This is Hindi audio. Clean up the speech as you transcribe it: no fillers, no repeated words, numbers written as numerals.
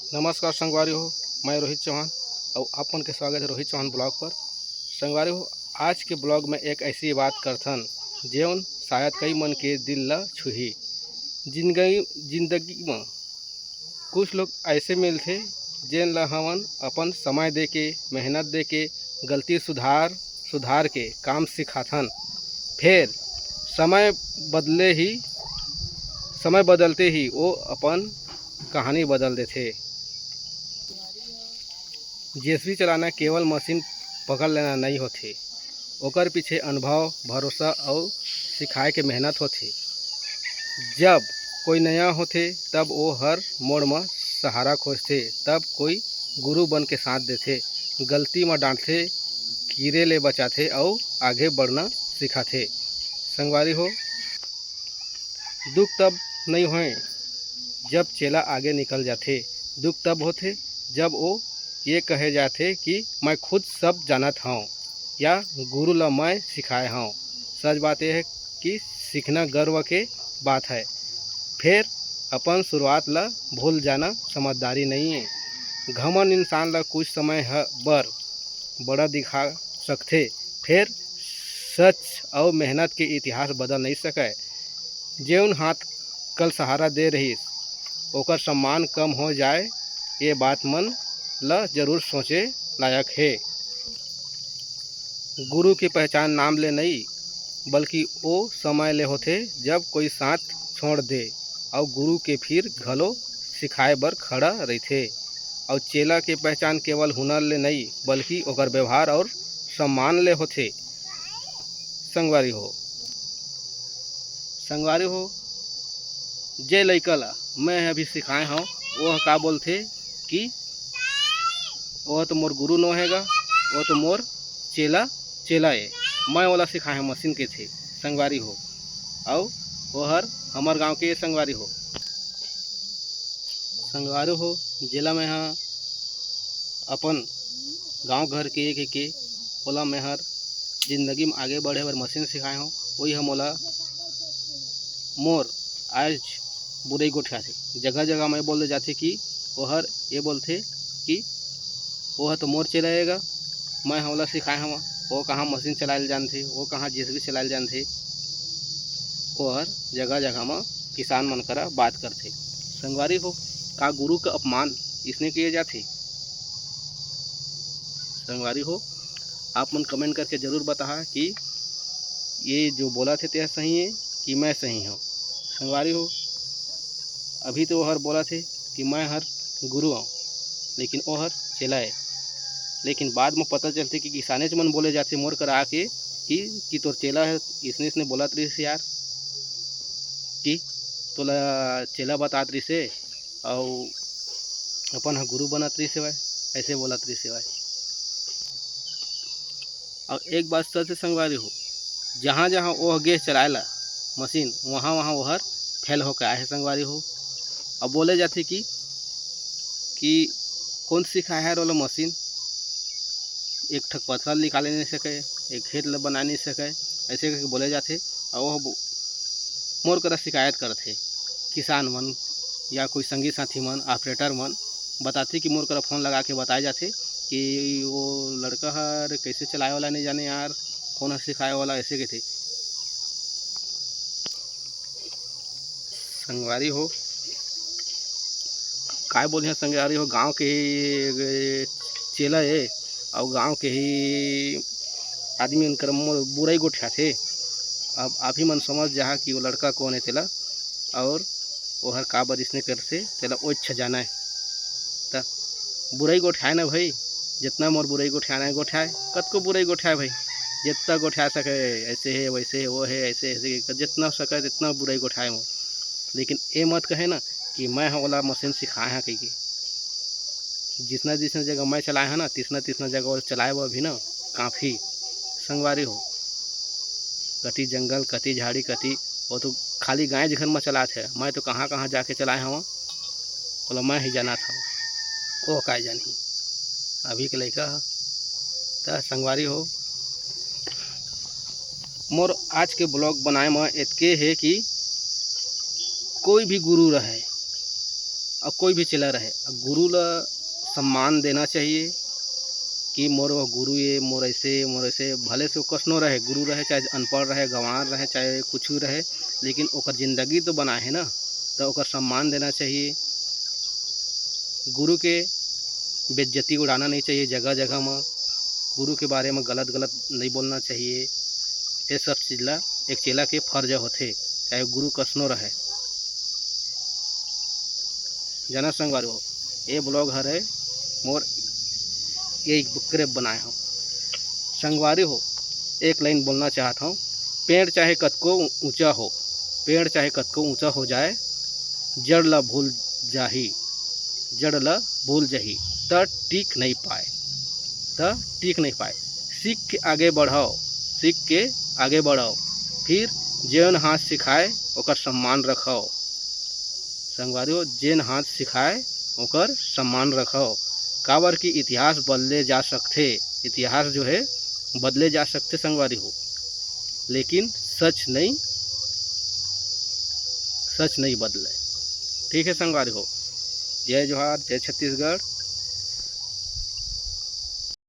नमस्कार संगवारी हो। मैं रोहित चौहान और आपन के स्वागत है रोहित चौहान ब्लॉग पर। संगवारी हो, आज के ब्लॉग में एक ऐसी बात करथन जेवन शायद कई मन के दिल ला छुही। जिंदगी में कुछ लोग ऐसे मिलते जेन ला हमन अपन समय दे के, मेहनत दे के, गलती सुधार के काम सिखाथन। फिर समय बदले ही समय बदलते ही वो अपन कहानी बदल देते। जेसीबी चलाना केवल मशीन पकड़ लेना नहीं होती, ओकर पीछे अनुभव, भरोसा और सिखाए के मेहनत होती। जब कोई नया होते तब वो हर मोड़ में सहारा खोजते, तब कोई गुरु बन के साथ देते, गलती में डांटते, कीड़े ले बचाते और आगे बढ़ना सिखाते। संगवारी हो, दुख तब नहीं होए जब चेला आगे निकल जाते, दुख तब होते जब वो ये कहे जाते कि मैं खुद सब जानत हूँ या गुरु ला मैं सिखाए हूँ। सच बात यह है कि सीखना गर्व के बात है। फिर अपन शुरुआत ला भूल जाना समझदारी नहीं है। घमंड इंसान ला कुछ समय बर बड़ा दिखा सकते, फिर सच और मेहनत के इतिहास बदल नहीं सके। जेउन हाथ कल सहारा दे रही ओकर सम्मान कम हो जाए, ये बात मन ला जरूर सोचे लायक है। गुरु की पहचान नाम ले नहीं बल्कि वो समय ले होते जब कोई साथ छोड़ दे और गुरु के फिर घलो सिखाए बर खड़ा रहते। और चेला के पहचान केवल हुनर ले नहीं बल्कि ओकर व्यवहार और सम्मान ले होते। संगवारी हो, जे लइका ला मैं अभी सिखाए हूँ वह का बोलते कि वह तो मोर गुरु न हैगा, वह तो मोर चेला है। मैं वाला सिखाए मशीन के थे संगवारी हो, और वह हमार गांव के संगवारी हो जिला में हाँ अपन गांव घर के ओला मैं हर जिंदगी में आगे बढ़े बर मशीन सिखाए हूँ। वही हम ओला मोर आज बुराई गोठा थे जगह जगह मैं बोल जाते कि वह ये बोलते कि वह तो मोर चलाएगा, मैं हमला सिखाए हवा। वो कहाँ मशीन चलाए जानते, वो कहाँ जेसीबी चलाए जानते। वह जगह जगह में किसान मन करा बात करते। संगवारी हो, का गुरु का अपमान इसने किए जाते? संगवारी हो, आप मन कमेंट करके ज़रूर बता कि ये जो बोला थे ते सही है कि मैं सही हूँ। संगवारी हो, अभी तो वह बोला थे कि मैं हर गुरु हूँ, लेकिन वो हर चेला है। लेकिन बाद में पता चलते कि किसाने मन बोले जाते मोर कर आके कि तोर चेला है। इसने बोला तरी से यार कि तोला चेला बतात रही से और अपन गुरु बनत रही से भाई, ऐसे बोला तरी से भाई। और एक बात सच संगवारी हो, जहाँ जहाँ वो गैस चलाएला मशीन वहाँ वहाँ वह फेल होकर आए है संगवारी हो। अब बोले जाते कि कौन सिखाया है रोला मशीन, एक ठक पत्थर निकाले नहीं सके, एक खेत ल बना नहीं सके, ऐसे करके बोले जाते। और वह मोर करा शिकायत करते किसान मन या कोई संगी साथी मन, ऑपरेटर मन बताते कि मोर करा फ़ोन लगा के बताए जाते कि वो लड़का हर कैसे चलाए वाला नहीं जाने यार, कौन सिखाए वाला, ऐसे के थे। संगवारी हो, काय बोले संगवारी हो, गांव के ही चेला है और गांव के ही आदमी उनकर बुराई गोठा थे। अब आप ही मन समझ जा कि वो लड़का कौन है तेला और वो हर का बर इसने करते तेला वो इच्छा जाना है। तो बुराई गोठाए ना भाई, जितना मोर बुराई गोठाना है गोठाए, कत को बुराई गोठाए भाई, जितना गोठा सके, ऐसे है वैसे है वो है ऐसे ऐसे जितना सके जितना बुराई गोठाए मोर। लेकिन ये मत कहे ना कि मैं वाला मशीन सिखाए हैं कहीं के। जितना जितना जगह मैं चलाए हैं ना तीसना जगह और चलाए वो भी ना काफ़ी संगवारी हो। कति जंगल, कति झाड़ी, कति वो तो खाली गाय घर में चलाते है। मैं तो कहाँ कहाँ जाके चलाए हवा बोला मैं ही जाना था, वो का जानी अभी के लड़का। तो संगवारी हो, मोर आज के ब्लॉग बनाए में इतके है कि कोई भी गुरु रहे और कोई भी चेला रहे, गुरु ला सम्मान देना चाहिए कि मोर वो गुरु ये मोर ऐसे भले से वो कसनो रहे, गुरु रहे चाहे अनपढ़ रहे, गंवार रहे, चाहे कुछ भी रहे, लेकिन ओकर जिंदगी तो बना है ना, तो ओकर सम्मान देना चाहिए। गुरु के बेइज्जती उड़ाना नहीं चाहिए जगह जगह में, गुरु के बारे में गलत गलत नहीं बोलना चाहिए। ये सब चीज़ ला एक चेला के फर्ज होते, चाहे गुरु कसनो रहे। जना संगवारी हो, ये ब्लॉग हरे मोर ये बुकरे बनाए हो। संगवारी हो, एक लाइन बोलना चाहता हूँ, पेड़ चाहे कतको ऊंचा हो, पेड़ चाहे कतको ऊंचा हो जाए, जड़ ला भूल जाही, जड़ ला भूल जाही, त टिक नहीं पाए, त टिक नहीं पाए। सीख के आगे बढ़ाओ, सीख के आगे बढ़ाओ, फिर जेन हाथ सिखाए ओकर सम्मान रखो। संगवारियों, जेन हाथ सिखाए ओकर सम्मान रखो। काबर की इतिहास बदले जा सकते, इतिहास जो है बदले जा सकते संगवारी हो, लेकिन सच नहीं बदले। ठीक है संगवारी हो, जय जोहार, जय छत्तीसगढ़।